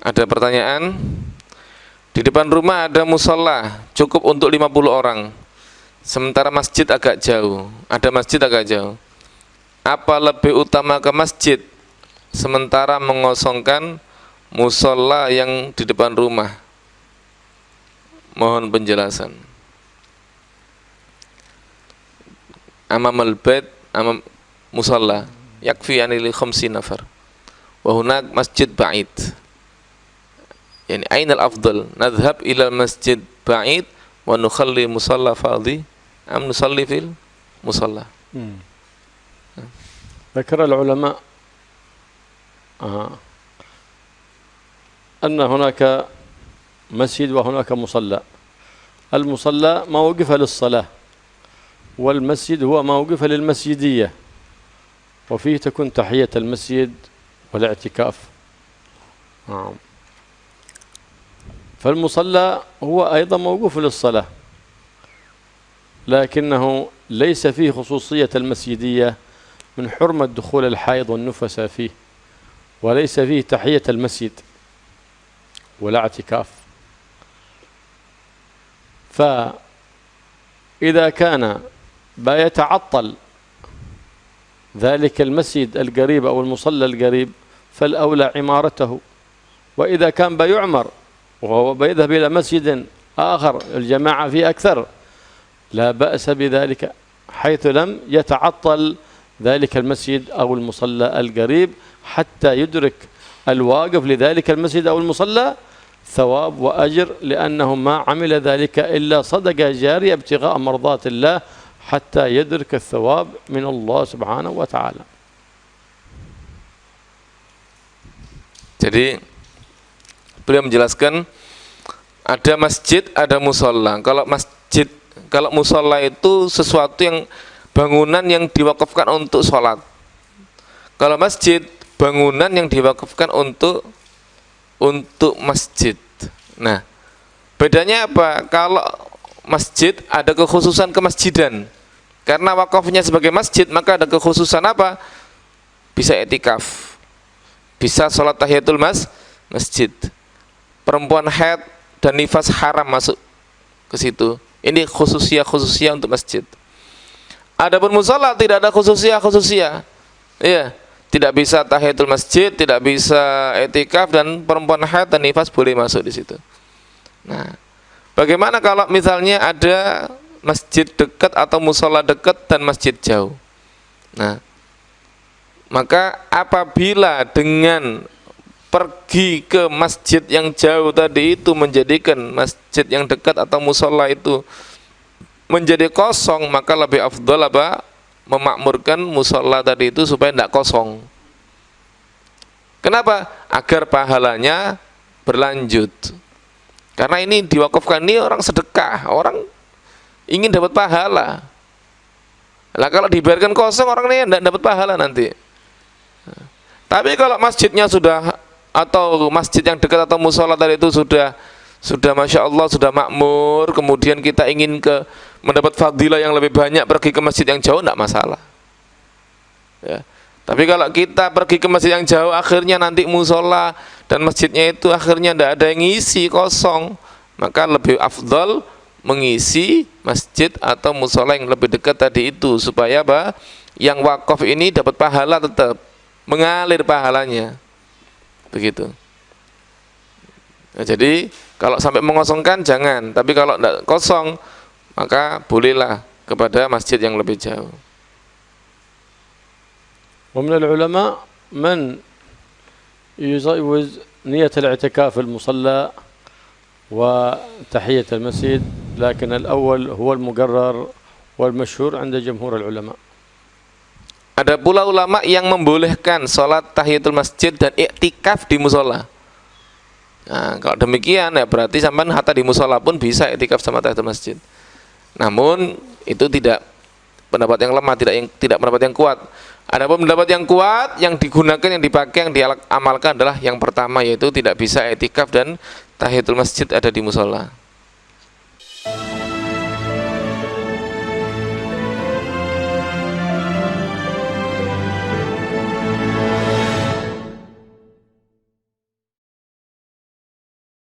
Ada pertanyaan? Di depan rumah ada musola, cukup untuk 50 orang. Sementara masjid agak jauh. Ada masjid agak jauh. Apa lebih utama ke masjid sementara mengosongkan musola yang di depan rumah? Mohon penjelasan. Amamal bait, amam musola, yakfi anil 50 nafar. Wa hunak masjid ba'id. Yani ainal afdal nadhhab ila masjid ba'id wa nukhalli musalla fadhi am nusalli fil musalla. ذكر العلماء أن هناك مسجد وهناك مصلى. المصلى موقف للصلاة، والمسجد هو موقف للمسجدية، وفيه تكون تحية المسجد والاعتكاف. فالمصلى هو أيضا موقوف للصلاة، لكنه ليس فيه خصوصية المسجدية من حرمة دخول الحائض والنفس فيه، وليس فيه تحية المسجد ولا اعتكاف. فإذا كان بيتعطل ذلك المسجد القريب أو المصلى القريب فالأولى عمارته، وإذا كان بيعمر وهو بيذهب إلى مسجد آخر الجماعة فيه أكثر لا بأس بذلك، حيث لم يتعطل ذلك المسجد أو المصلى القريب حتى يدرك الواقف لذلك المسجد أو المصلى ثواب وأجر، لأنه ما عمل ذلك إلا صدقة جارية ابتغاء مرضات الله حتى يدرك الثواب من الله سبحانه وتعالى. Jadi beliau menjelaskan ada masjid, ada musola. Kalau musola itu sesuatu yang bangunan yang diwakafkan untuk sholat. Kalau masjid, bangunan yang diwakafkan untuk masjid. Nah, bedanya apa? Kalau masjid ada kekhususan kemasjidan. Karena wakafnya sebagai masjid, maka ada kekhususan apa? Bisa etikaf, bisa sholat tahiyatul masjid. Perempuan haid dan nifas haram masuk ke situ. Ini khususia untuk masjid. Adapun musola tidak ada khususia. Iya, tidak bisa tahiyatul masjid, tidak bisa etikaf, dan perempuan haid dan nifas boleh masuk di situ. Nah, bagaimana kalau misalnya ada masjid dekat atau musola dekat dan masjid jauh? Nah, maka apabila dengan pergi ke masjid yang jauh tadi itu menjadikan masjid yang dekat atau musola itu menjadi kosong, maka lebih afdal apa? Memakmurkan musola tadi itu supaya tidak kosong. Kenapa? Agar pahalanya berlanjut. Karena ini diwakafkan, ini orang sedekah, orang ingin dapat pahala. Nah, kalau dibiarkan kosong, orang ini tidak dapat pahala nanti. Tapi kalau masjidnya sudah, atau masjid yang dekat atau musola tadi itu sudah Masya Allah, sudah makmur, kemudian kita ingin mendapat fadilah yang lebih banyak, pergi ke masjid yang jauh, tidak masalah ya. Tapi kalau kita pergi ke masjid yang jauh, akhirnya nanti musola dan masjidnya itu akhirnya tidak ada yang ngisi, kosong, maka lebih afdal mengisi masjid atau musola yang lebih dekat tadi itu, supaya apa? Yang wakaf ini dapat pahala, tetap mengalir pahalanya, begitu. Nah, jadi kalau sampai mengosongkan jangan, tapi kalau tidak kosong maka bolehlah kepada masjid yang lebih jauh. ومن العلماء من يجوز نية الاعتكاف في المصلى وتحية المسجد، لكن الأول هو المقرر والمشهور عند جمهور العلماء. Ada pula ulama yang membolehkan sholat tahiyatul masjid dan iktikaf di musola. Nah, kalau demikian ya berarti sampai hatta di musola pun bisa iktikaf sama tahiyatul masjid. Namun itu tidak pendapat yang lemah, tidak pendapat yang kuat. Adapun pendapat yang kuat, yang digunakan, yang dipakai, yang diamalkan adalah yang pertama, yaitu tidak bisa iktikaf dan tahiyatul masjid ada di musola.